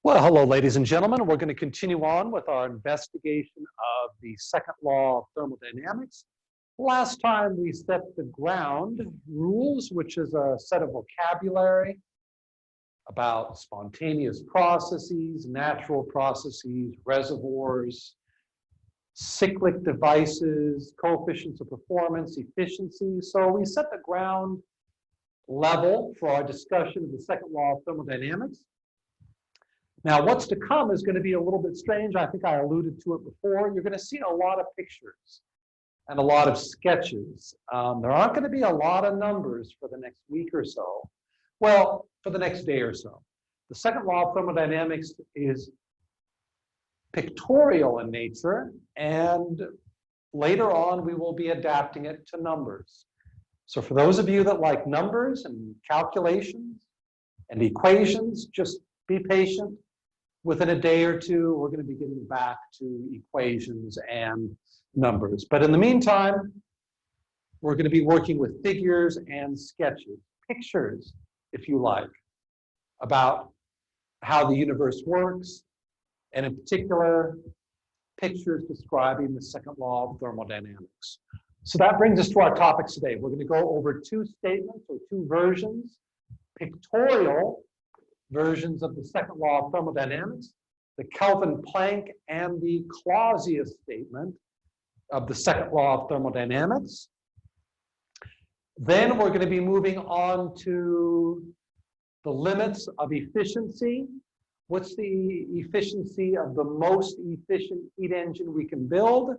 Well, hello, ladies and gentlemen. We're going to continue on with our investigation of the second law of thermodynamics. Last time we set the ground rules, which is a set of vocabulary about spontaneous processes, natural processes, reservoirs, cyclic devices, coefficients of performance, efficiency. So we set the ground level for our discussion of the second law of thermodynamics. Now, what's to come is going to be a little bit strange. I think I alluded to it before. You're going to see a lot of pictures and a lot of sketches. There aren't going to be a lot of numbers for the next week or so. Well, for the next day or so. The second law of thermodynamics is pictorial in nature, and later on we will be adapting it to numbers. So for those of you that like numbers and calculations and equations, just be patient. Within a day or two, we're going to be getting back to equations and numbers. But in the meantime, we're going to be working with figures and sketches, pictures, if you like, about how the universe works, and in particular, pictures describing the second law of thermodynamics. So that brings us to our topics today. We're going to go over two statements or two versions, pictorial versions of the second law of thermodynamics, the Kelvin, Planck, and the Clausius statement of the second law of thermodynamics. Then we're going to be moving on to the limits of efficiency. What's the efficiency of the most efficient heat engine we can build?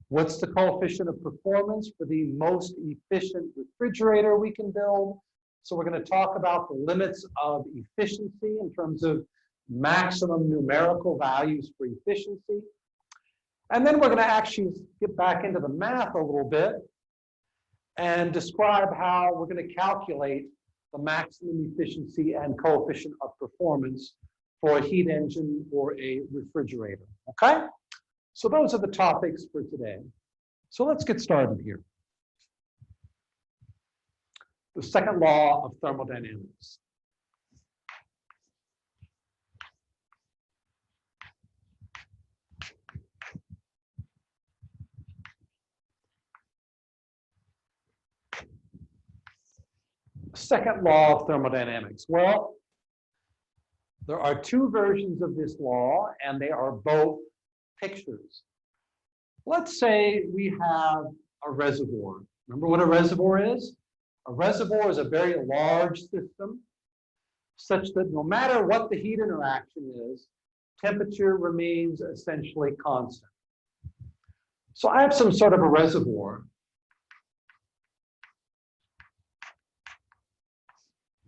What's the coefficient of performance for the most efficient refrigerator we can build? So we're going to talk about the limits of efficiency in terms of maximum numerical values for efficiency. And then we're going to actually get back into the math a little bit and describe how we're going to calculate the maximum efficiency and coefficient of performance for a heat engine or a refrigerator. Okay? So those are the topics for today. So let's get started here. The second law of thermodynamics. Second law of thermodynamics. Well, there are two versions of this law, and they are both pictures. Let's say we have a reservoir. Remember what a reservoir is? A reservoir is a very large system, such that no matter what the heat interaction is, temperature remains essentially constant. So I have some sort of a reservoir.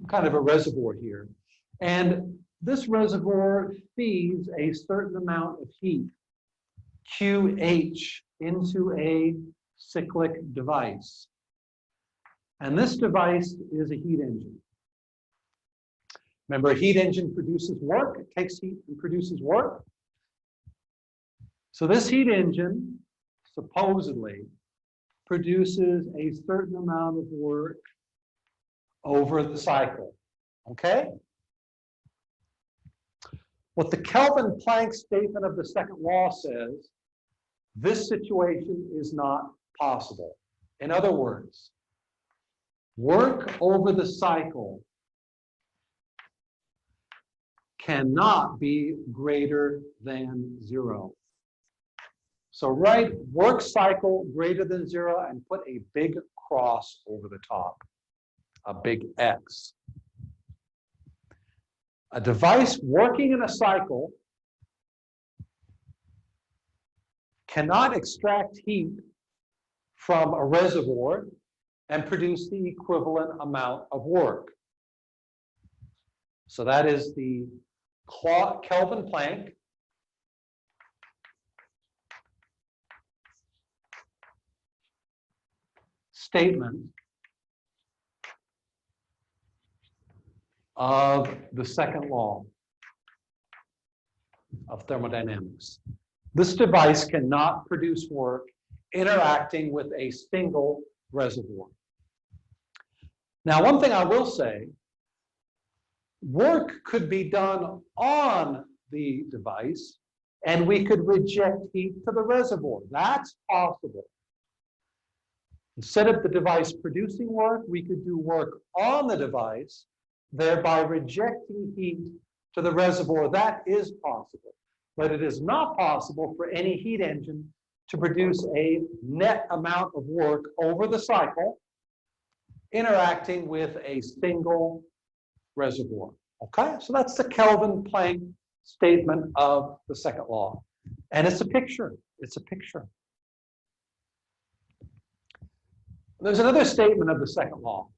Kind of a reservoir here. And this reservoir feeds a certain amount of heat, QH, into a cyclic device. And this device is a heat engine. Remember, a heat engine produces work. It takes heat and produces work. So this heat engine supposedly produces a certain amount of work over the cycle. Okay? What the Kelvin-Planck statement of the second law says, this situation is not possible. In other words, work over the cycle cannot be greater than zero. So write work cycle greater than zero and put a big cross over the top, a big X. A device working in a cycle cannot extract heat from a reservoir and produce the equivalent amount of work. So that is the Kelvin-Planck statement of the second law of thermodynamics. This device cannot produce work interacting with a single reservoir. Now, one thing I will say, work could be done on the device, and we could reject heat to the reservoir. That's possible. Instead of the device producing work, we could do work on the device, thereby rejecting heat to the reservoir. That is possible. But it is not possible for any heat engine to produce a net amount of work over the cycle interacting with a single reservoir. Okay, so that's the Kelvin-Planck statement of the second law. And it's a picture. It's a picture. There's another statement of the second law.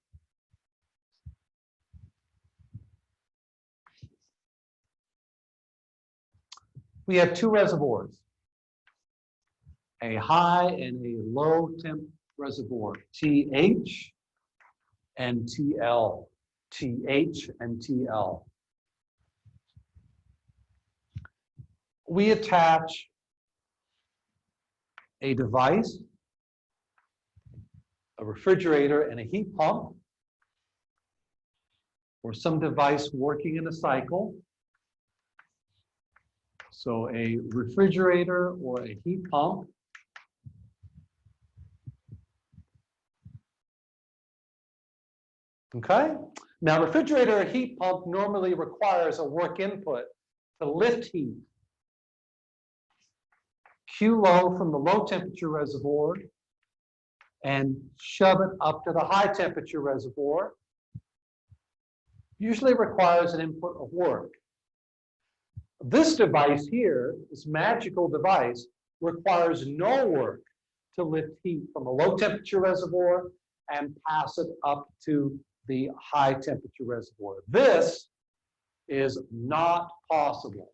We have two reservoirs, a high and a low temp reservoir, TH and TL, TH and TL. We attach a device, a refrigerator, and a heat pump, or some device working in a cycle. So a refrigerator or a heat pump. Okay? Now, refrigerator or heat pump normally requires a work input to lift heat. Q low from the low temperature reservoir and shove it up to the high temperature reservoir. Usually requires an input of work. This device here, this magical device, requires no work to lift heat from a low temperature reservoir and pass it up to the high temperature reservoir. This is not possible.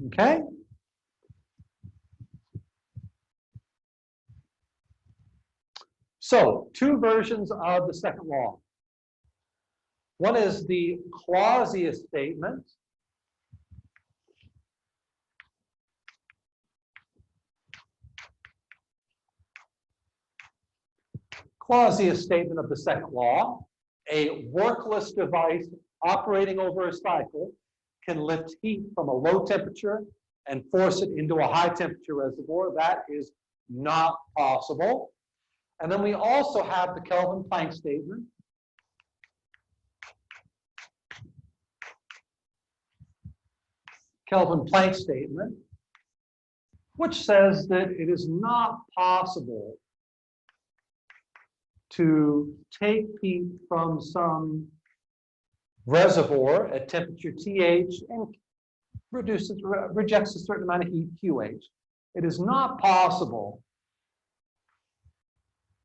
Okay? So, two versions of the second law. One is the Clausius statement. Clausius statement of the second law. A workless device operating over a cycle can lift heat from a low temperature and force it into a high temperature reservoir. That is not possible. And then we also have the Kelvin-Planck statement. Kelvin-Planck statement, which says that it is not possible to take heat from some reservoir at temperature TH and rejects a certain amount of heat QH. It is not possible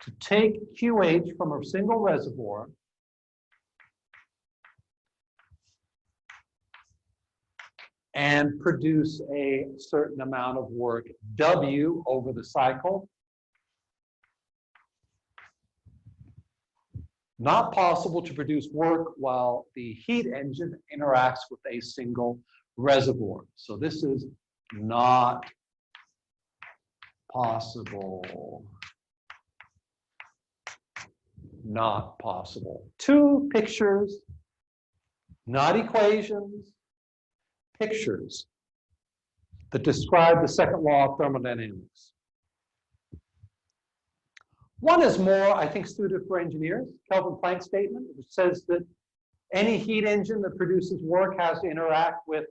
to take QH from a single reservoir and produce a certain amount of work W over the cycle. Not possible to produce work while the heat engine interacts with a single reservoir. So this is not possible. Not possible. Two pictures, not equations, pictures that describe the second law of thermodynamics. One is more, I think, suited for engineers, Kelvin-Planck statement, which says that any heat engine that produces work cannot interact with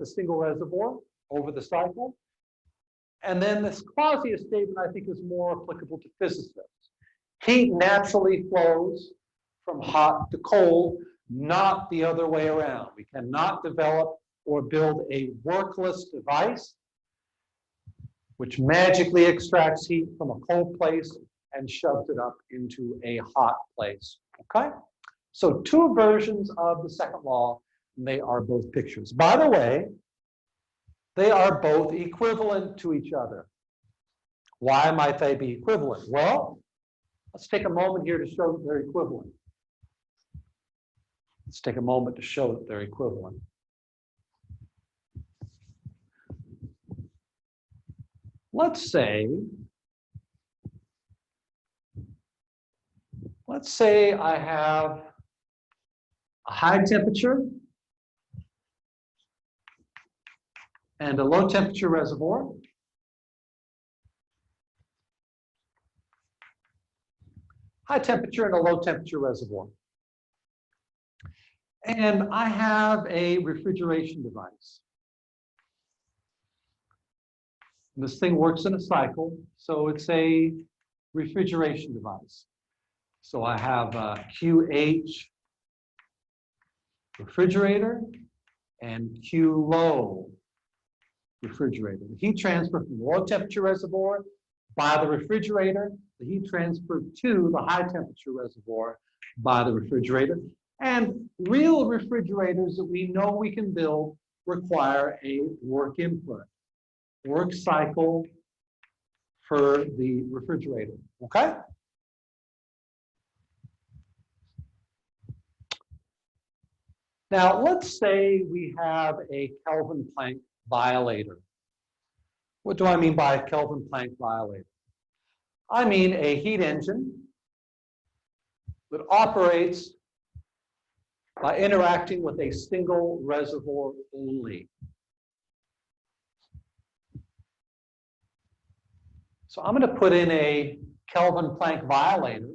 a single reservoir over the cycle. And then this Clausius statement, I think, is more applicable to physicists. Heat naturally flows from hot to cold, not the other way around. We cannot develop or build a workless device which magically extracts heat from a cold place and shoves it up into a hot place. Okay? So two versions of the second law, and they are both pictures. By the way, they are both equivalent to each other. Why might they be equivalent? Well, let's take a moment here to show that they're equivalent. Let's take a moment to show that they're equivalent. Let's say let's say I have a high temperature and a low temperature reservoir. High temperature and a low temperature reservoir. And I have a refrigeration device. This thing works in a cycle, so it's a refrigeration device. So I have a QH refrigerator and Q low refrigerator. The heat transfer from the low temperature reservoir by the refrigerator, the heat transfer to the high temperature reservoir by the refrigerator. And real refrigerators that we know we can build require a work input, work cycle for the refrigerator, okay? Now, let's say we have a Kelvin-Planck violator. What do I mean by a Kelvin-Planck violator? I mean a heat engine that operates by interacting with a single reservoir only. So I'm going to put in a Kelvin-Planck violator.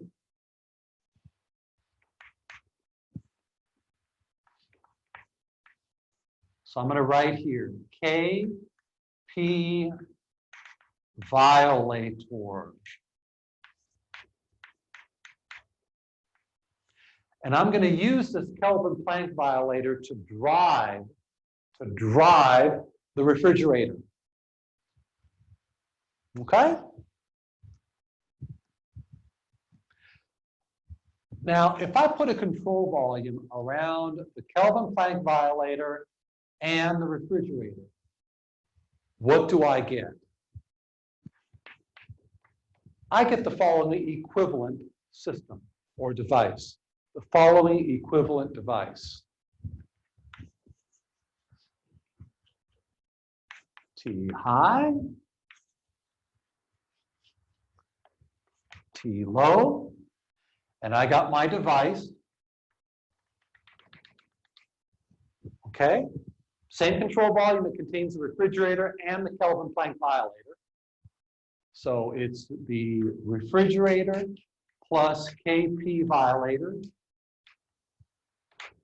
So I'm going to write here, KP violator. And I'm going to use this Kelvin-Planck violator to drive the refrigerator. Okay? Now, if I put a control volume around the Kelvin-Planck violator and the refrigerator, what do I get? I get the following equivalent system or device. The following equivalent device. T high, T low, and I got my device. Okay, same control volume that contains the refrigerator and the Kelvin-Planck violator. So it's the refrigerator plus KP violator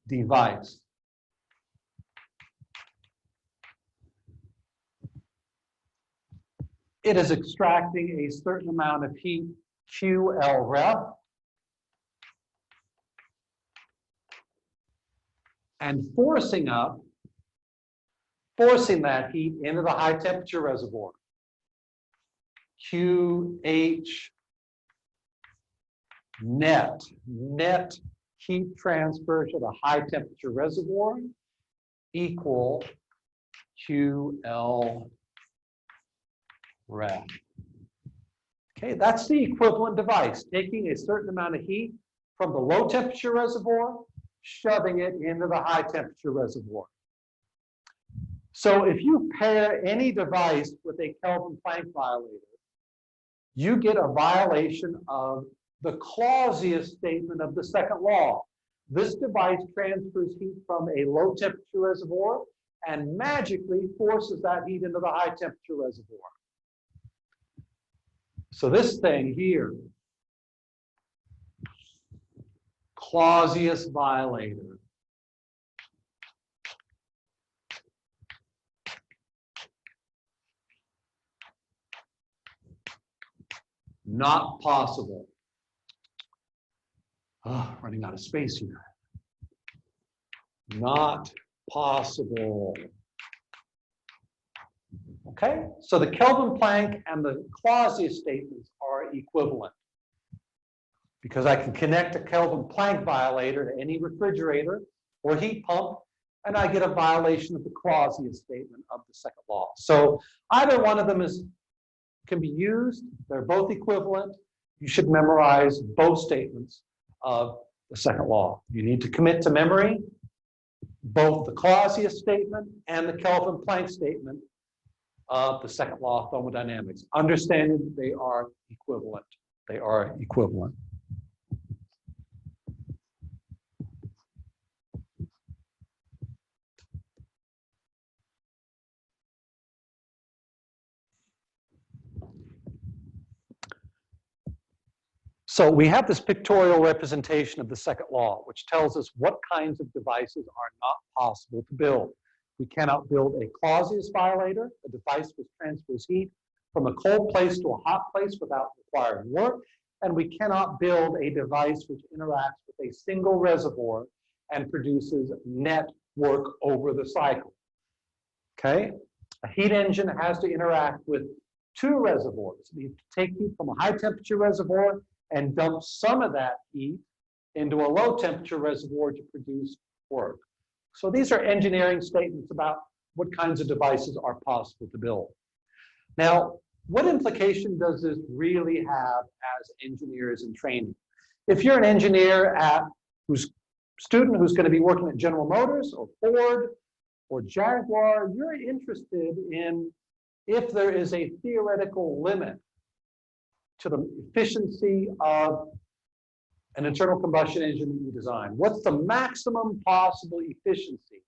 device. It is extracting a certain amount of heat, QL ref, and forcing that heat into the high temperature reservoir. QH net heat transfer to the high temperature reservoir equal QL ref. Okay, that's the equivalent device, taking a certain amount of heat from the low temperature reservoir, shoving it into the high temperature reservoir. So if you pair any device with a Kelvin-Planck violator, you get a violation of the Clausius statement of the second law. This device transfers heat from a low temperature reservoir and magically forces that heat into the high temperature reservoir. So this thing here, Clausius violator. Not possible. Oh, running out of space here. Not possible. Okay, so the Kelvin-Planck and the Clausius statements are equivalent because I can connect a Kelvin-Planck violator to any refrigerator or heat pump, and I get a violation of the Clausius statement of the second law. So either one of them can be used. They're both equivalent. You should memorize both statements of the second law. You need to commit to memory both the Clausius statement and the Kelvin-Planck statement of the second law of thermodynamics, understanding that they are equivalent. They are equivalent. So we have this pictorial representation of the second law, which tells us what kinds of devices are not possible to build. We cannot build a Clausius violator, a device which transfers heat from a cold place to a hot place without requiring work. And we cannot build a device which interacts with a single reservoir and produces net work over the cycle. Okay? A heat engine has to interact with two reservoirs. You take heat from a high temperature reservoir and dump some of that heat into a low temperature reservoir to produce work. So these are engineering statements about what kinds of devices are possible to build. Now, what implication does this really have as engineers in training? If you're an engineer who's going to be working at General Motors or Ford or Jaguar, you're interested in if there is a theoretical limit to the efficiency of an internal combustion engine that you design. What's the maximum possible efficiency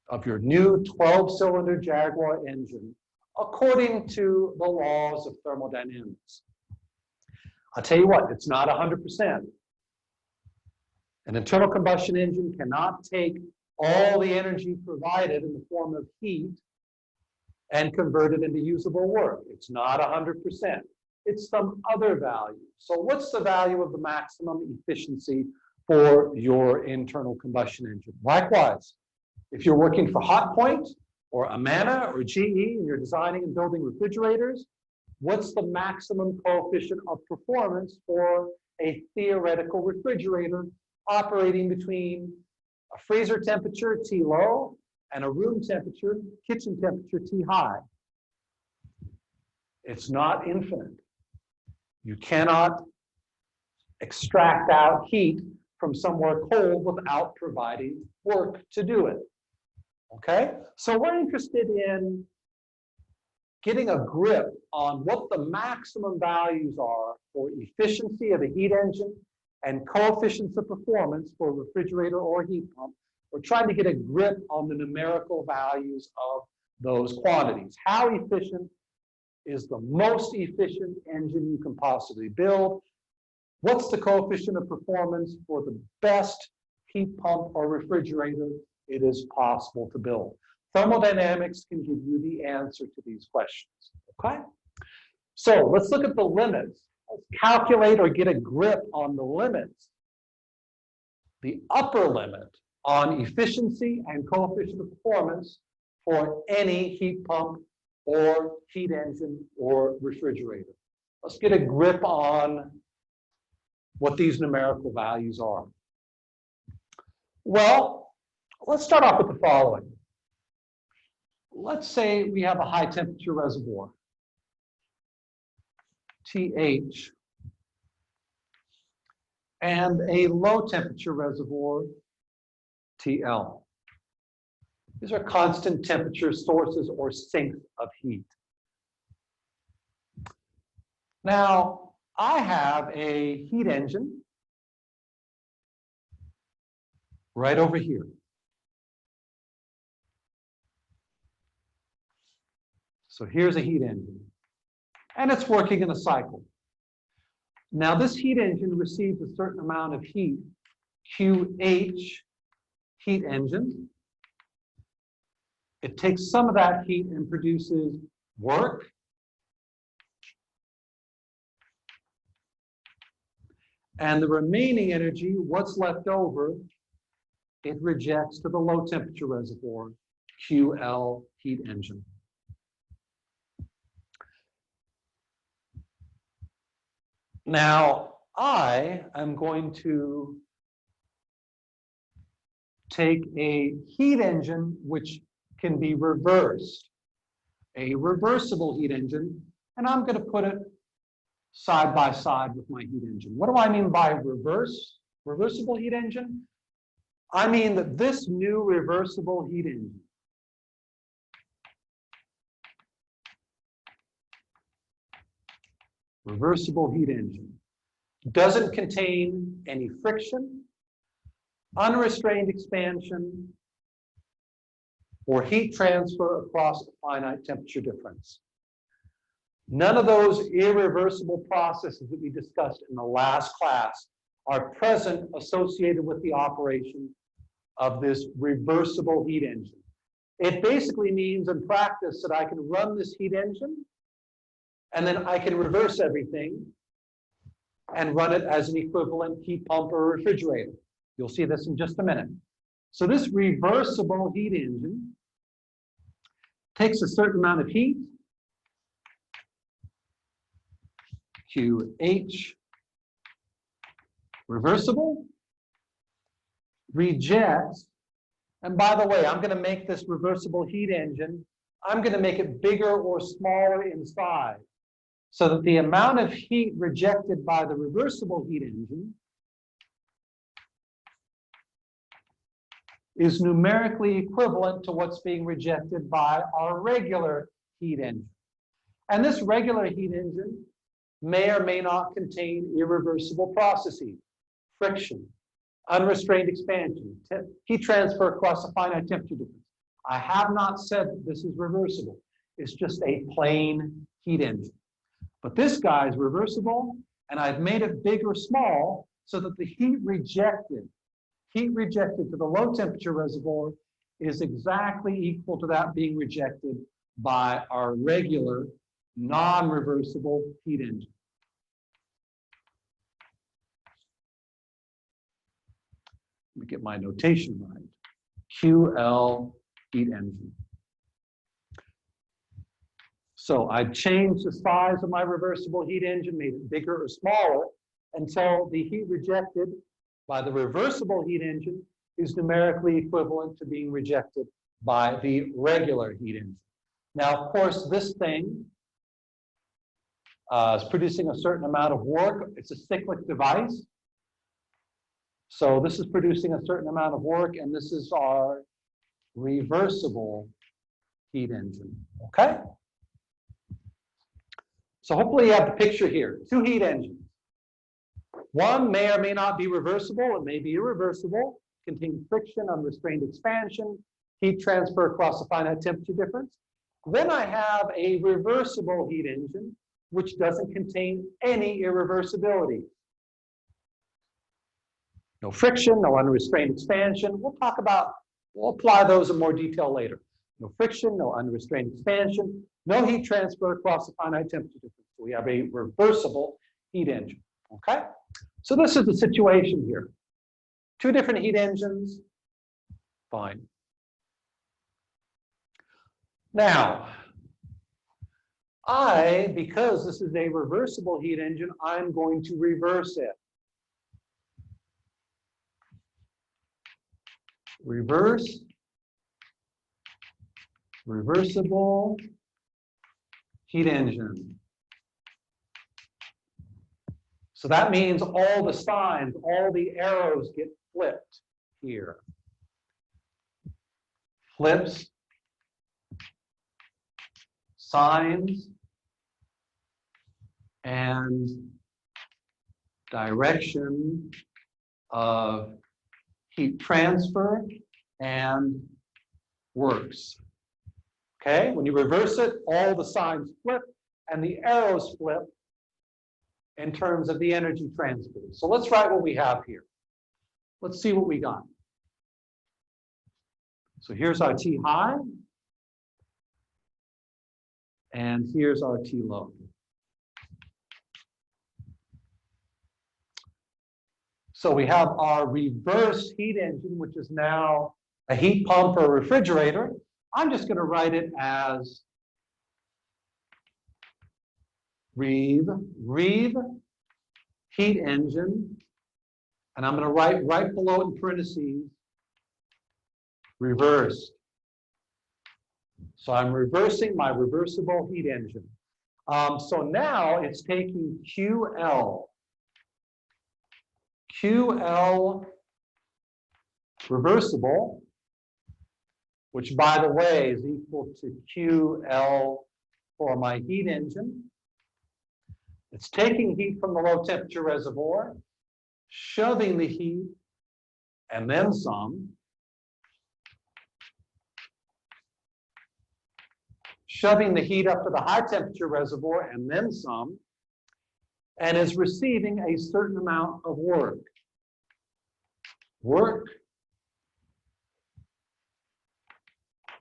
of your new 12-cylinder Jaguar engine according to the laws of thermodynamics? I'll tell you what, it's not 100%. An internal combustion engine cannot take all the energy provided in the form of heat and convert it into usable work. It's not 100%. It's some other value. So what's the value of the maximum efficiency for your internal combustion engine? Likewise, if you're working for Hotpoint or Amana or GE and you're designing and building refrigerators, what's the maximum coefficient of performance for a theoretical refrigerator operating between a freezer temperature, T low, and a room temperature, kitchen temperature, T high? It's not infinite. You cannot extract out heat from somewhere cold without providing work to do it. Okay? So we're interested in getting a grip on what the maximum values are for efficiency of a heat engine and coefficients of performance for a refrigerator or a heat pump. We're trying to get a grip on the numerical values of those quantities. How efficient is the most efficient engine you can possibly build? What's the coefficient of performance for the best heat pump or refrigerator it is possible to build? Thermodynamics can give you the answer to these questions, okay? So let's look at the limits. Let's calculate or get a grip on the limits. The upper limit on efficiency and coefficient of performance for any heat pump or heat engine or refrigerator. Let's get a grip on what these numerical values are. Well, let's start off with the following. Let's say we have a high temperature reservoir, TH, and a low temperature reservoir, TL. These are constant temperature sources or sinks of heat. Now, I have a heat engine right over here. So here's a heat engine, and it's working in a cycle. Now, this heat engine receives a certain amount of heat, QH heat engine. It takes some of that heat and produces work. And the remaining energy, what's left over, it rejects to the low temperature reservoir, QL heat engine. Now, I am going to take a heat engine which can be reversed, a reversible heat engine, and I'm going to put it side by side with my heat engine. What do I mean by reversible heat engine? I mean that this new reversible heat engine doesn't contain any friction, unrestrained expansion, or heat transfer across a finite temperature difference. None of those irreversible processes that we discussed in the last class are present associated with the operation of this reversible heat engine. It basically means in practice that I can run this heat engine and then I can reverse everything and run it as an equivalent heat pump or refrigerator. You'll see this in just a minute. So this reversible heat engine takes a certain amount of heat, QH, reversible, rejects, and by the way, I'm going to make this reversible heat engine, I'm going to make it bigger or smaller in size, so that the amount of heat rejected by the reversible heat engine is numerically equivalent to what's being rejected by our regular heat engine. And this regular heat engine may or may not contain irreversible processes, friction, unrestrained expansion, heat transfer across a finite temperature difference. I have not said that this is reversible. It's just a plain heat engine. But this guy is reversible, and I've made it big or small so that the heat rejected to the low temperature reservoir is exactly equal to that being rejected by our regular non-reversible heat engine. Let me get my notation right. QL heat engine. So I've changed the size of my reversible heat engine, made it bigger or smaller, until the heat rejected by the reversible heat engine is numerically equivalent to being rejected by the regular heat engine. Now, of course, this thing is producing a certain amount of work. It's a cyclic device. So this is producing a certain amount of work, and this is our reversible heat engine, okay? So hopefully you have the picture here. Two heat engines. One may or may not be reversible. It may be irreversible, contain friction, unrestrained expansion, heat transfer across a finite temperature difference. Then I have a reversible heat engine, which doesn't contain any irreversibility. No friction, no unrestrained expansion. We'll apply those in more detail later. No friction, no unrestrained expansion, no heat transfer across a finite temperature difference. So we have a reversible heat engine, okay? So this is the situation here. Two different heat engines, fine. Now, because this is a reversible heat engine, I'm going to reverse it. Reversible heat engine. So that means all the signs, all the arrows get flipped here. Flips, signs, and direction of heat transfer and works. Okay, when you reverse it, all the signs flip and the arrows flip in terms of the energy transfer. So let's write what we have here. Let's see what we got. So here's our T high, and here's our T low. So we have our reverse heat engine, which is now a heat pump or refrigerator. I'm just going to write it as rev heat engine, and I'm going to write right below it in parentheses, reversed. So I'm reversing my reversible heat engine. So now it's taking QL reversible, which by the way is equal to QL for my heat engine. It's taking heat from the low temperature reservoir, shoving the heat, and then some, shoving the heat up to the high temperature reservoir and then some, and is receiving a certain amount of work. Work,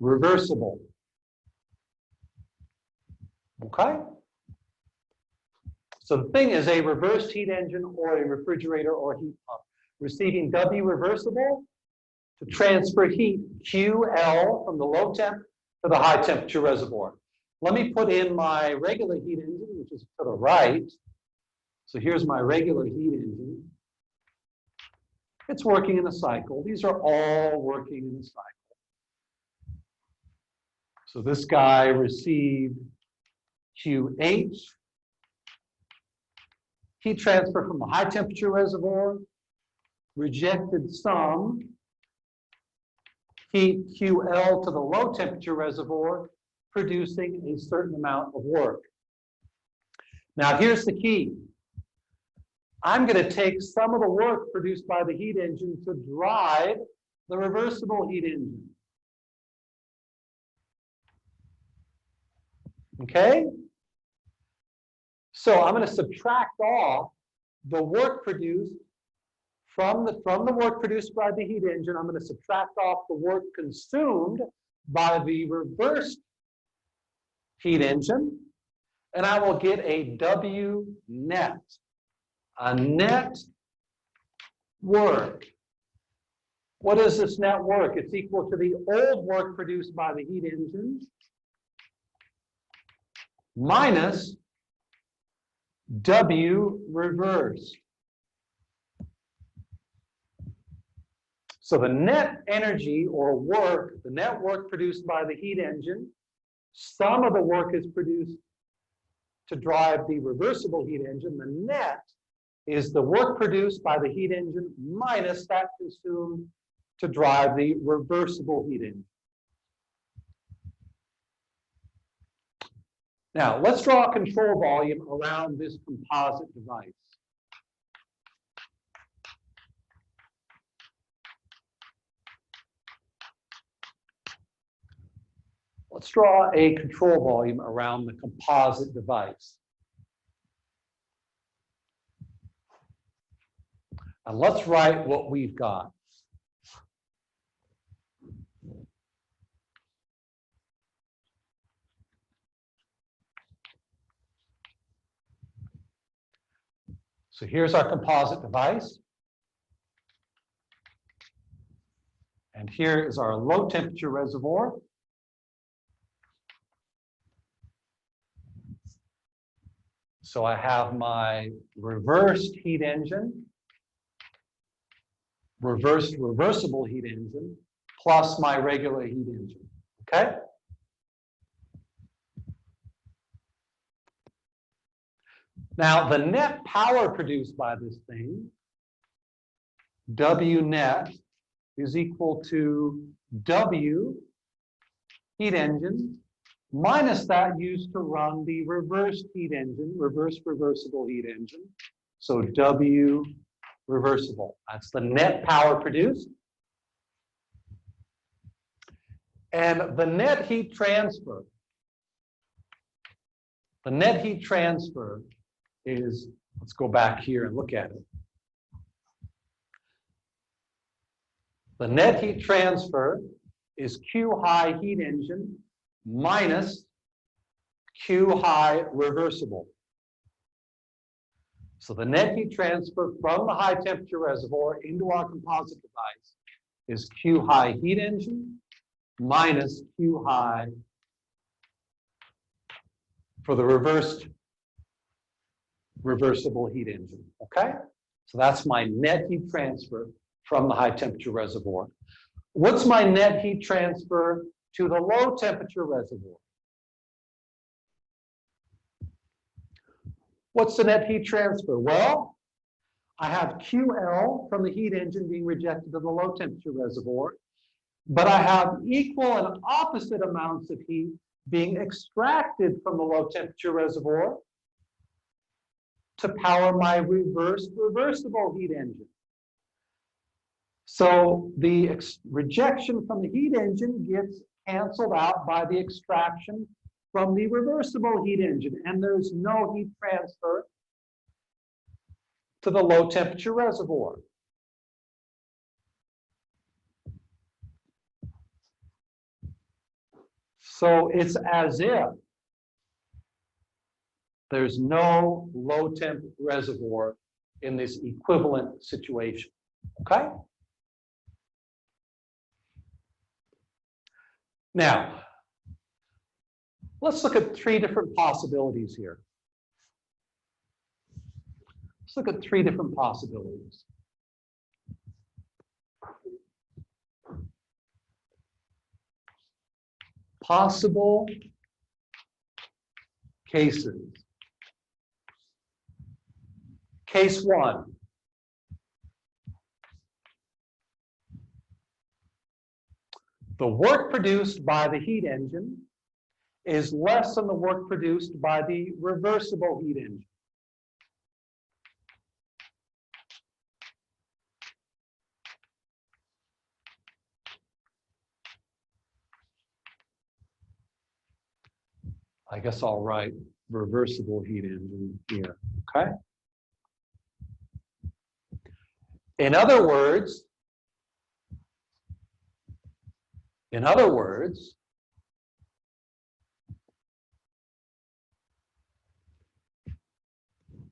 reversible. Okay? So the thing is a reversed heat engine or a refrigerator or heat pump receiving W reversible to transfer heat QL from the low temp to the high temperature reservoir. Let me put in my regular heat engine, which is to the right. So here's my regular heat engine. It's working in a cycle. These are all working in a cycle. So this guy received QH, heat transfer from the high temperature reservoir, rejected some heat QL to the low temperature reservoir, producing a certain amount of work. Now here's the key. I'm going to take some of the work produced by the heat engine to drive the reversible heat engine. Okay? So I'm going to subtract off the work produced from the work produced by the heat engine. I'm going to subtract off the work consumed by the reversed heat engine, and I will get a W net, a net work. What is this net work? It's equal to the old work produced by the heat engine minus W reversed. So the net energy or work, the net work produced by the heat engine, some of the work is produced to drive the reversible heat engine. The net is the work produced by the heat engine minus that consumed to drive the reversible heat engine. Now, let's draw a control volume around this composite device. Let's draw a control volume around the composite device. And let's write what we've got. So here's our composite device. And here is our low temperature reservoir. So I have my reversed heat engine, reversed reversible heat engine, plus my regular heat engine, okay? Now, the net power produced by this thing, W net, is equal to W heat engine minus that used to run the reversed heat engine, reversed reversible heat engine. So W reversible. That's the net power produced. And the net heat transfer. The net heat transfer is, let's go back here and look at it. The net heat transfer is Q high heat engine minus Q high reversible. So the net heat transfer from the high temperature reservoir into our composite device is Q high heat engine minus Q high for the reversible heat engine, okay? So that's my net heat transfer from the high temperature reservoir. What's my net heat transfer to the low temperature reservoir? What's the net heat transfer? Well, I have QL from the heat engine being rejected to the low temperature reservoir, but I have equal and opposite amounts of heat being extracted from the low temperature reservoir to power my reversible heat engine. So the rejection from the heat engine gets canceled out by the extraction from the reversible heat engine, and there's no heat transfer to the low temperature reservoir. So it's as if there's no low temp reservoir in this equivalent situation, okay? Now, let's look at three different possibilities here. Let's look at three different possibilities. Possible cases. Case one. The work produced by the heat engine is less than the work produced by the reversible heat engine. I guess I'll write reversible heat engine here, okay? In other words,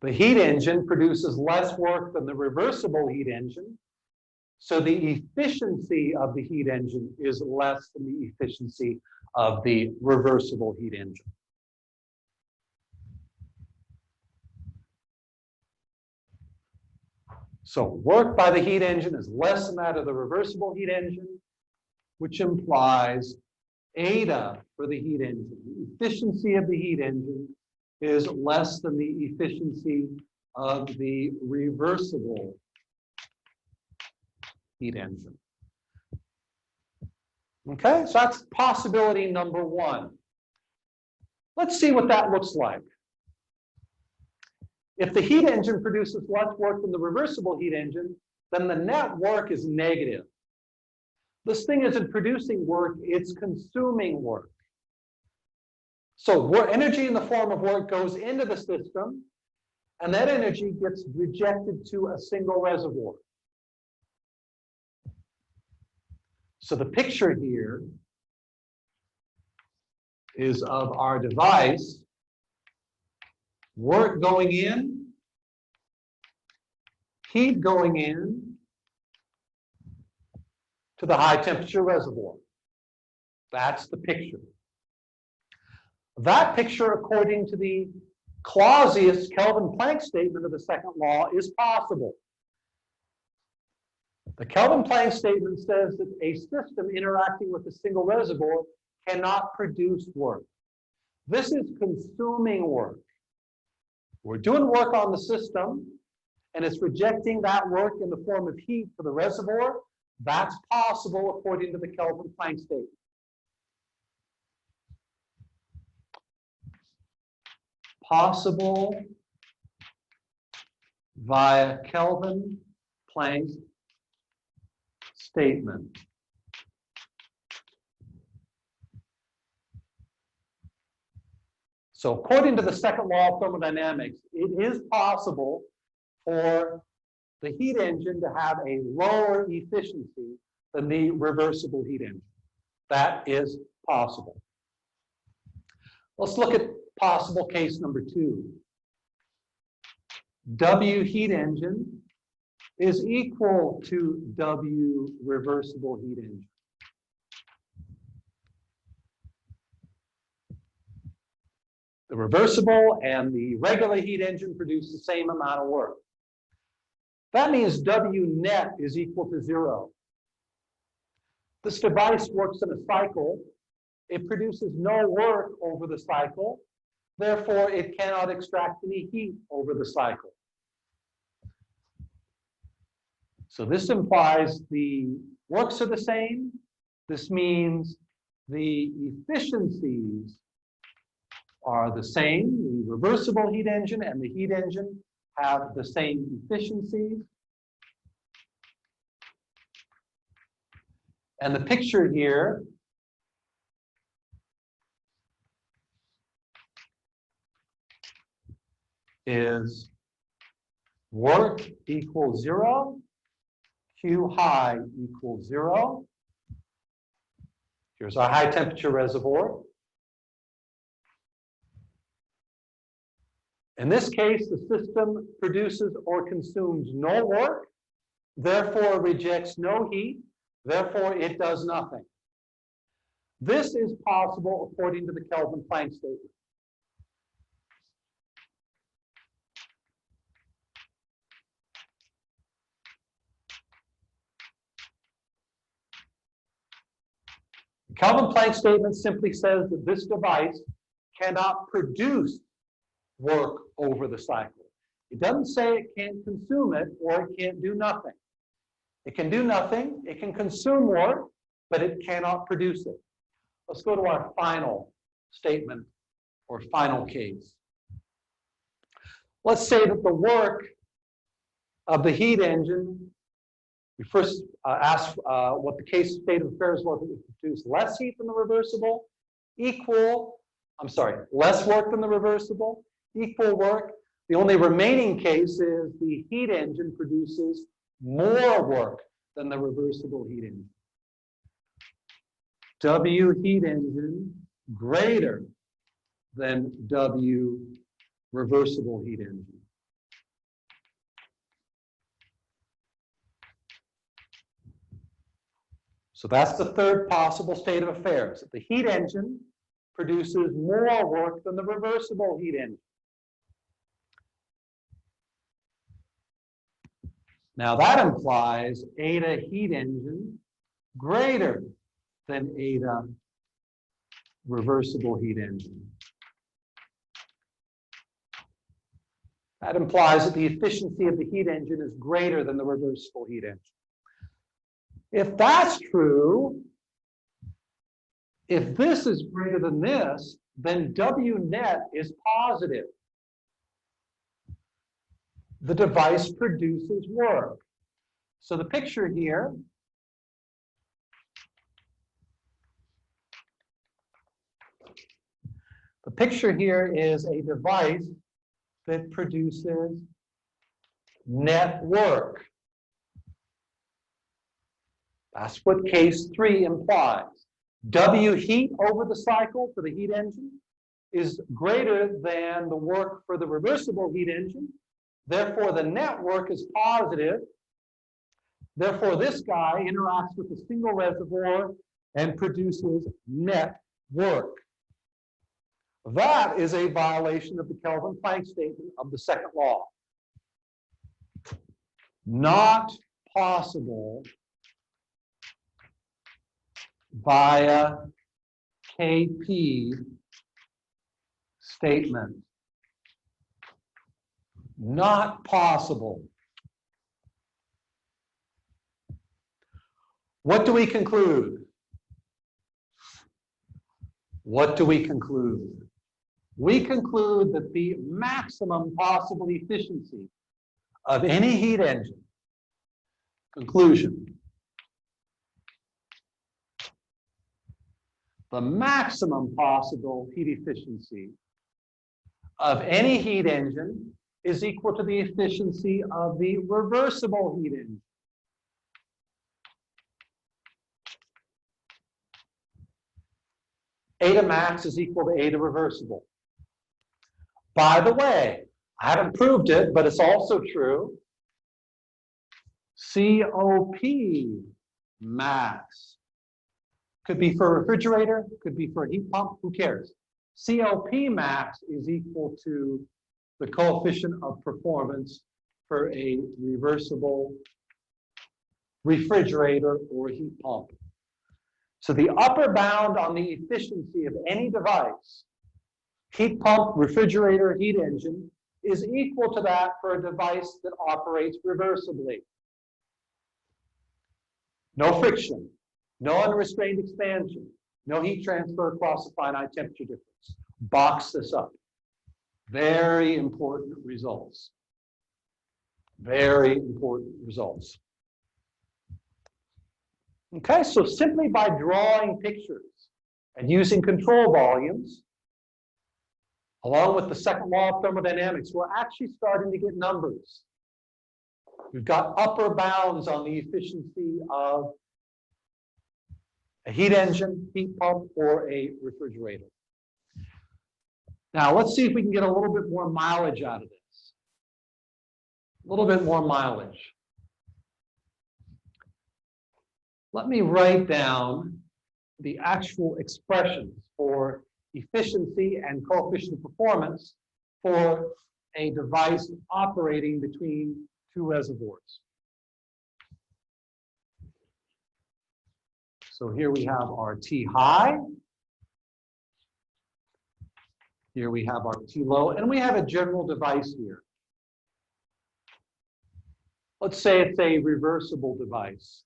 the heat engine produces less work than the reversible heat engine, so the efficiency of the heat engine is less than the efficiency of the reversible heat engine. So work by the heat engine is less than that of the reversible heat engine, which implies eta for the heat engine. The efficiency of the heat engine is less than the efficiency of the reversible heat engine. Okay, so that's possibility number one. Let's see what that looks like. If the heat engine produces less work than the reversible heat engine, then the net work is negative. This thing isn't producing work, it's consuming work. So energy in the form of work goes into the system, and that energy gets rejected to a single reservoir. So the picture here is of our device, work going in, heat going in to the high temperature reservoir. That's the picture. That picture, according to the Clausius Kelvin-Planck statement of the second law, is possible. The Kelvin-Planck statement says that a system interacting with a single reservoir cannot produce work. This is consuming work. We're doing work on the system, and it's rejecting that work in the form of heat to the reservoir. That's possible according to the Kelvin-Planck statement. Possible via Kelvin-Planck statement. So according to the second law of thermodynamics, it is possible for the heat engine to have a lower efficiency than the reversible heat engine. That is possible. Let's look at possible case number two. W heat engine is equal to W reversible heat engine. The reversible and the regular heat engine produce the same amount of work. That means W net is equal to 0. This device works in a cycle. It produces no work over the cycle. Therefore, it cannot extract any heat over the cycle. So this implies the works are the same. This means the efficiencies are the same. The reversible heat engine and the heat engine have the same efficiencies. And the picture here is work equals 0, Q high equals 0. Here's our high temperature reservoir. In this case, the system produces or consumes no work, therefore rejects no heat, therefore it does nothing. This is possible according to the Kelvin-Planck statement. The Kelvin-Planck statement simply says that this device cannot produce work over the cycle. It doesn't say it can't consume it or it can't do nothing. It can do nothing, it can consume work, but it cannot produce it. Let's go to our final statement or final case. Let's say that the work of the heat engine, we first asked what the case state of affairs was. It would produce less heat than the reversible, less work than the reversible, equal work. The only remaining case is the heat engine produces more work than the reversible heat engine. W heat engine greater than W reversible heat engine. So that's the third possible state of affairs. The heat engine produces more work than the reversible heat engine. Now that implies eta heat engine greater than eta reversible heat engine. That implies that the efficiency of the heat engine is greater than the reversible heat engine. If that's true, if this is greater than this, then W net is positive. The device produces work. So the picture here is a device that produces net work. That's what case 3 implies. W heat over the cycle for the heat engine is greater than the work for the reversible heat engine. Therefore, the net work is positive. Therefore, this guy interacts with a single reservoir and produces net work. That is a violation of the Kelvin-Planck statement of the second law. Not possible via KP statement. Not possible. What do we conclude? What do we conclude? We conclude that the maximum possible efficiency of any heat engine, conclusion, the maximum possible heat efficiency of any heat engine is equal to the efficiency of the reversible heat engine. Eta max is equal to eta reversible. By the way, I haven't proved it, but it's also true. COP max could be for a refrigerator, could be for a heat pump, who cares? COP max is equal to the coefficient of performance for a reversible refrigerator or heat pump. So the upper bound on the efficiency of any device, heat pump, refrigerator, heat engine, is equal to that for a device that operates reversibly. No friction, no unrestrained expansion, no heat transfer across a finite temperature difference. Box this up. Very important results. Very important results. Okay, so simply by drawing pictures and using control volumes, Along with the second law of thermodynamics, we're actually starting to get numbers. We've got upper bounds on the efficiency of a heat engine, heat pump, or a refrigerator. Now, let's see if we can get a little bit more mileage out of this. A little bit more mileage. Let me write down the actual expressions for efficiency and coefficient of performance for a device operating between two reservoirs. So here we have our T high. Here we have our T low, and we have a general device here. Let's say it's a reversible device.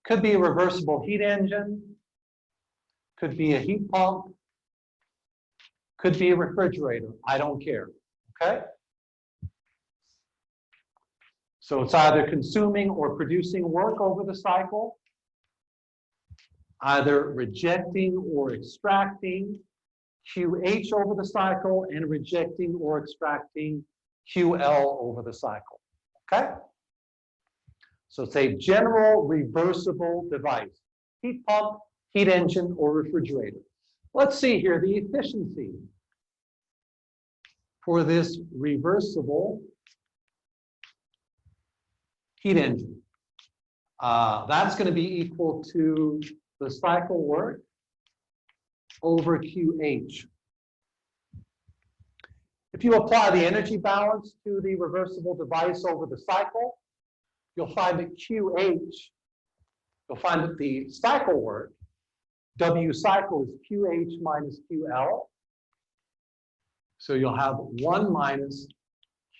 Could be a reversible heat engine, could be a heat pump, could be a refrigerator. I don't care, okay? So it's either consuming or producing work over the cycle, either rejecting or extracting QH over the cycle and rejecting or extracting QL over the cycle, okay? So it's a general reversible device, heat pump, heat engine, or refrigerator. Let's see here the efficiency for this reversible heat engine. That's going to be equal to the cycle work over QH. If you apply the energy balance to the reversible device over the cycle, you'll find that QH, you'll find that the cycle work, W cycle, is QH minus QL. So you'll have 1 minus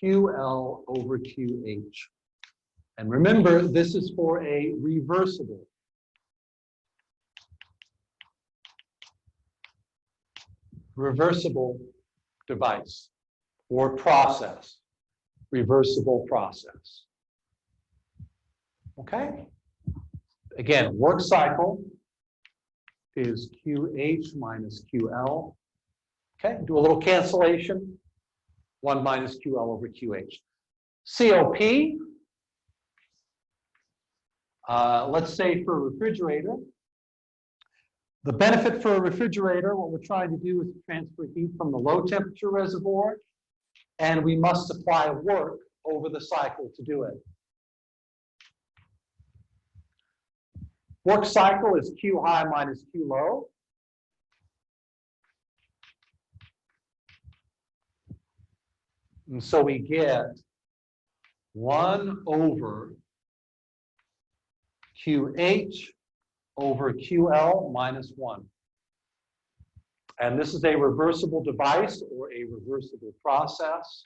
QL over QH. And remember, this is for a reversible. Reversible device or process. Reversible process. Okay? Again, work cycle is QH minus QL. Okay, do a little cancellation. 1 minus QL over QH. COP, let's say for a refrigerator. The benefit for a refrigerator, what we're trying to do is transfer heat from the low temperature reservoir, and we must apply work over the cycle to do it. Work cycle is Q high minus Q low. And so we get 1 over QH over QL minus 1. And this is a reversible device or a reversible process.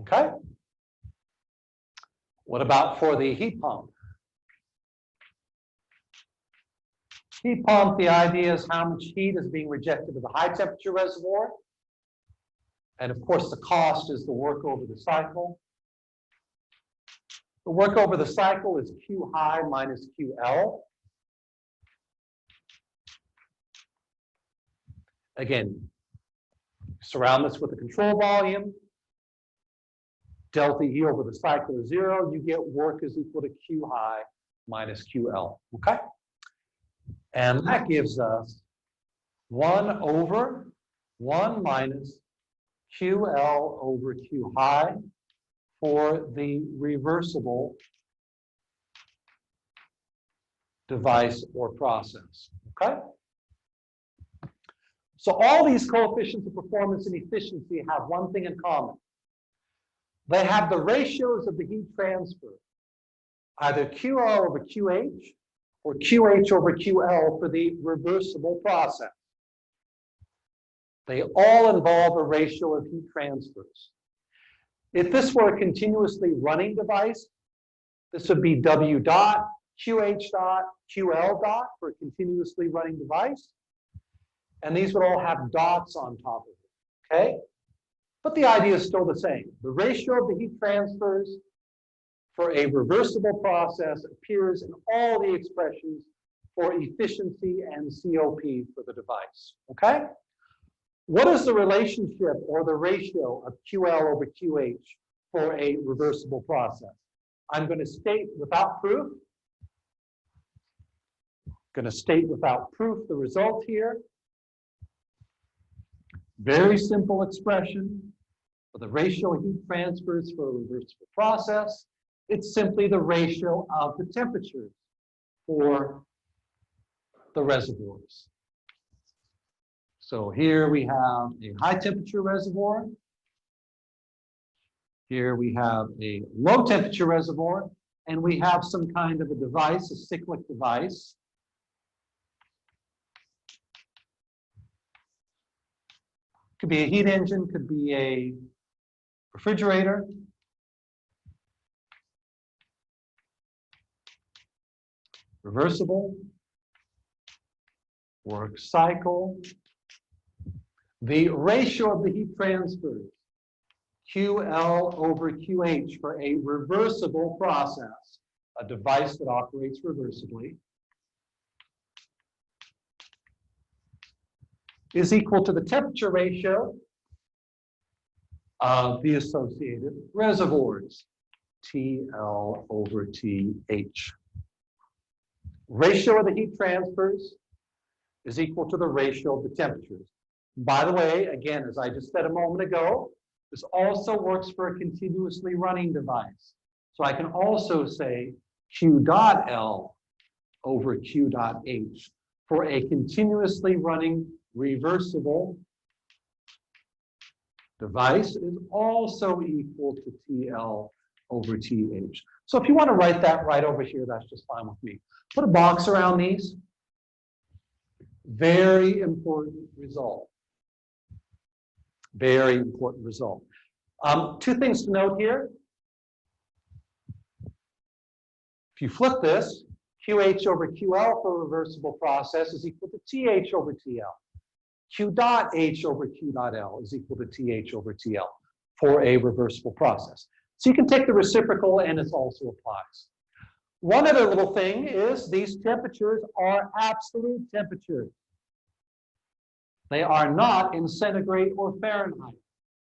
Okay. What about for the heat pump? Heat pump, the idea is how much heat is being rejected to the high temperature reservoir. And of course, the cost is the work over the cycle. The work over the cycle is Q high minus QL. Again, surround this with a control volume. Delta E over the cycle is 0. You get work is equal to Q high minus QL. Okay? And that gives us 1 over 1 minus QL over Q high for the reversible device or process. Okay? So all these coefficients of performance and efficiency have one thing in common. They have the ratios of the heat transfer, either QL over QH or QH over QL for the reversible process. They all involve a ratio of heat transfers. If this were a continuously running device, this would be W dot, QH dot, QL dot for a continuously running device. And these would all have dots on top of it, okay? But the idea is still the same. The ratio of the heat transfers for a reversible process appears in all the expressions for efficiency and COP for the device, okay? What is the relationship or the ratio of QL over QH for a reversible process? I'm going to state without proof. Going to state without proof the result here. Very simple expression for the ratio of heat transfers for a reversible process. It's simply the ratio of the temperatures for the reservoirs. So here we have a high temperature reservoir. Here we have a low temperature reservoir, and we have some kind of a device, a cyclic device. Could be a heat engine, could be a refrigerator. Reversible, work cycle. The ratio of the heat transfers, QL over QH for a reversible process, a device that operates reversibly, is equal to the temperature ratio of the associated reservoirs, TL over TH. Ratio of the heat transfers is equal to the ratio of the temperatures. By the way, again, as I just said a moment ago, this also works for a continuously running device. So I can also say Q dot L over Q dot H for a continuously running reversible device is also equal to TL over TH. So if you want to write that right over here, that's just fine with me. Put a box around these. Very important result. Very important result. Two things to note here. If you flip this, QH over QL for a reversible process is equal to TH over TL. Q dot H over Q dot L is equal to TH over TL for a reversible process. So you can take the reciprocal and it also applies. One other little thing is these temperatures are absolute temperatures. They are not in centigrade or Fahrenheit.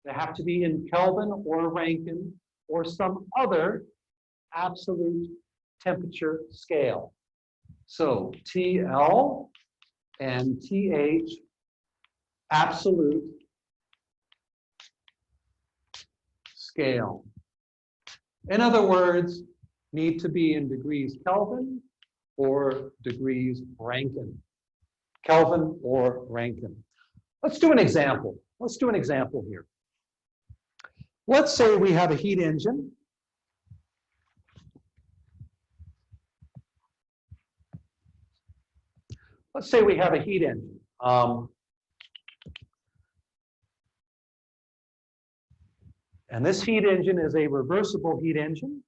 They have to be in Kelvin or Rankine or some other absolute temperature scale. So TL and TH, absolute scale. In other words, need to be in degrees Kelvin or degrees Rankine. Kelvin or Rankine. Let's do an example. Let's do an example here. Let's say we have a heat engine. Let's say we have a heat engine. And this heat engine is a reversible heat engine.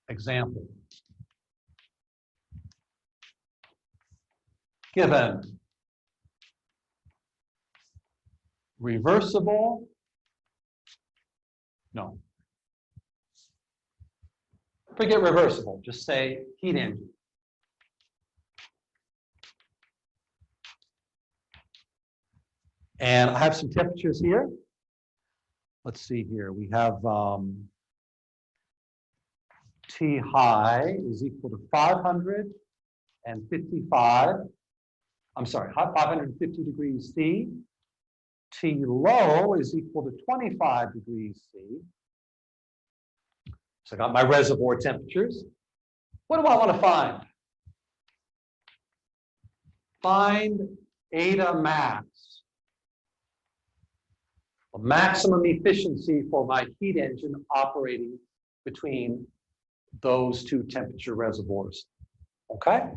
Example. Given reversible, no. Forget reversible, just say heat engine. And I have some temperatures here. Let's see here. We have T high is equal to 555. I'm sorry, 550 degrees C. T low is equal to 25 degrees C. So I got my reservoir temperatures. What do I want to find? Find eta max. A maximum efficiency for my heat engine operating between those two temperature reservoirs. Okay?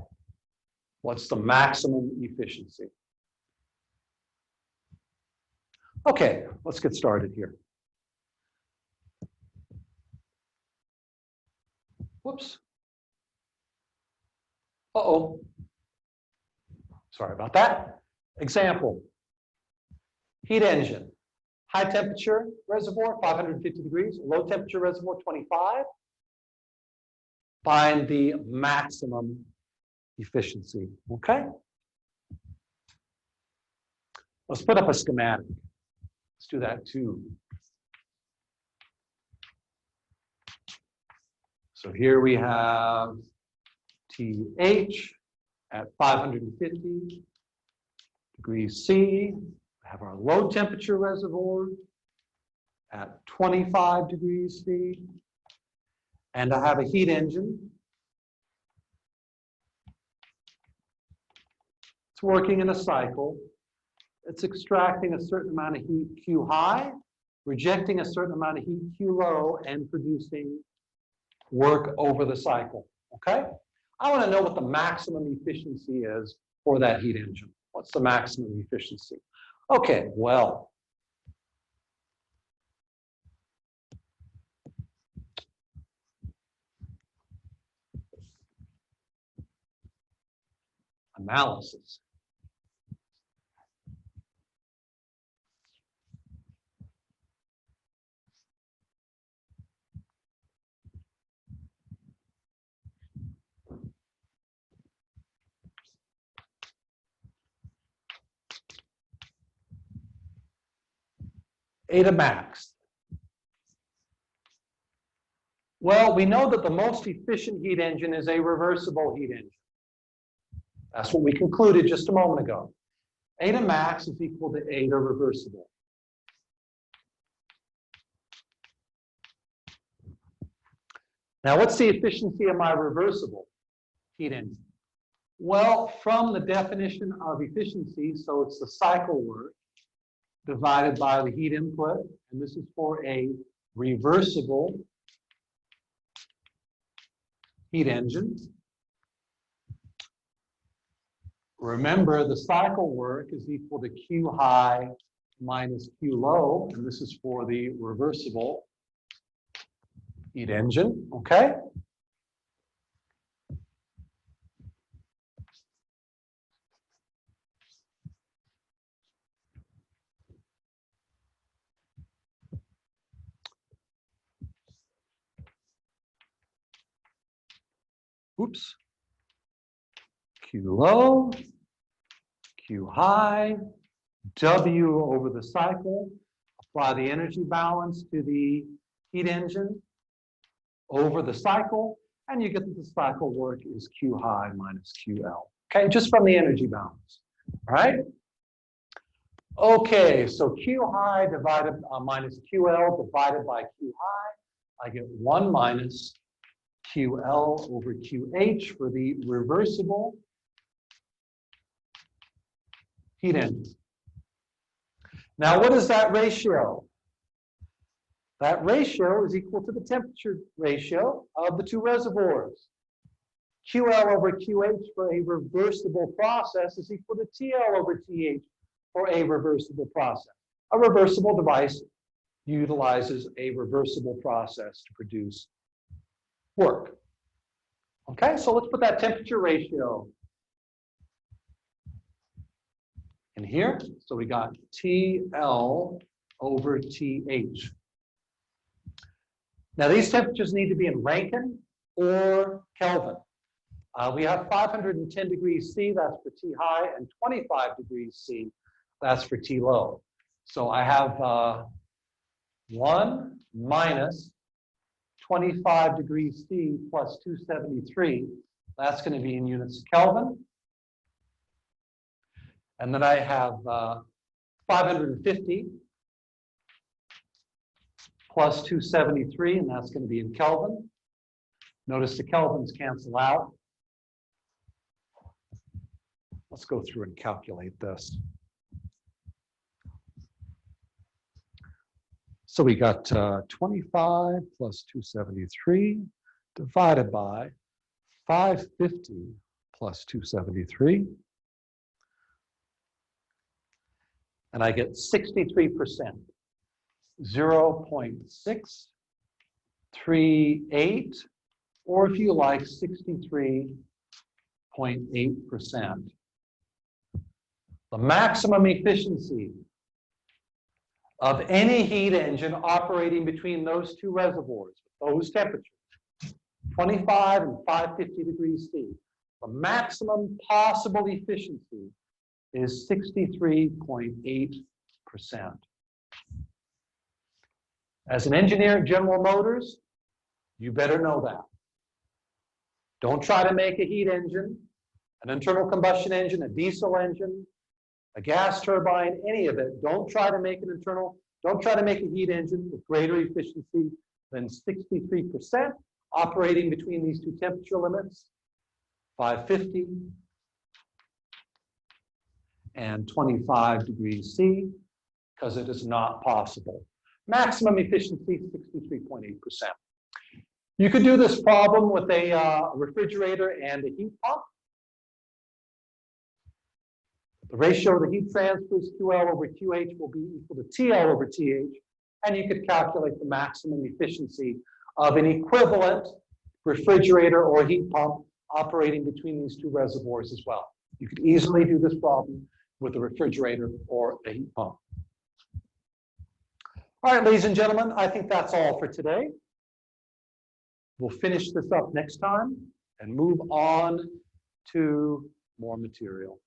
What's the maximum efficiency? Okay, let's get started here. Whoops. Uh-oh. Sorry about that. Example. Heat engine. high temperature reservoir, 550 degrees, low temperature reservoir, 25. Find the maximum efficiency, okay? Let's put up a schematic. Let's do that too. So here we have TH at 550 degrees C. We have our low temperature reservoir at 25 degrees C. And I have a heat engine. It's working in a cycle. It's extracting a certain amount of heat Q high, rejecting a certain amount of heat Q low, and producing work over the cycle, okay? I want to know what the maximum efficiency is for that heat engine. What's the maximum efficiency? Okay, well, analysis. Eta max. Well, we know that the most efficient heat engine is a reversible heat engine. That's what we concluded just a moment ago. Eta max is equal to eta reversible. Now, what's the efficiency of my reversible heat engine? Well, from the definition of efficiency, so it's the cycle work divided by the heat input, and this is for a reversible heat engine. Remember, the cycle work is equal to Q high minus Q low, and this is for the reversible heat engine, okay? Oops. Q low, Q high, W over the cycle. Apply the energy balance to the heat engine over the cycle, and you get that the cycle work is Q high minus QL. Okay, just from the energy balance. All right? Okay, so Q high divided minus QL divided by Q high, I get 1 minus QL over QH for the reversible heat engine. Now, what is that ratio? That ratio is equal to the temperature ratio of the two reservoirs. QL over QH for a reversible process is equal to TL over TH for a reversible process. A reversible device utilizes a reversible process to produce work. Okay, so let's put that temperature ratio in here. So we got TL over TH. Now these temperatures need to be in Rankine or Kelvin. We have 510 degrees C, that's for T high, and 25 degrees C, that's for T low. So I have 1 minus 25 degrees C plus 273. That's going to be in units of Kelvin. And then I have 550 plus 273, and that's going to be in Kelvin. Notice the Kelvins cancel out. Let's go through and calculate this. So we got 25 plus 273 divided by 550 plus 273. And I get 63%, 0.638, or if you like, 63.8%. The maximum efficiency of any heat engine operating between those two reservoirs, those temperatures, 25 and 550 degrees C, the maximum possible efficiency is 63.8%. As an engineer at General Motors, you better know that. Don't try to make a heat engine, an internal combustion engine, a diesel engine, a gas turbine, any of it. Don't try to make a heat engine with greater efficiency than 63% operating between these two temperature limits, 550 and 25 degrees C, because it is not possible. Maximum efficiency, 63.8%. You could do this problem with a refrigerator and a heat pump. The ratio of the heat transfers, QL over QH, will be equal to TL over TH, and you could calculate the maximum efficiency of an equivalent refrigerator or heat pump operating between these two reservoirs as well. You could easily do this problem with a refrigerator or a heat pump. All right, ladies and gentlemen, I think that's all for today. We'll finish this up next time and move on to more material.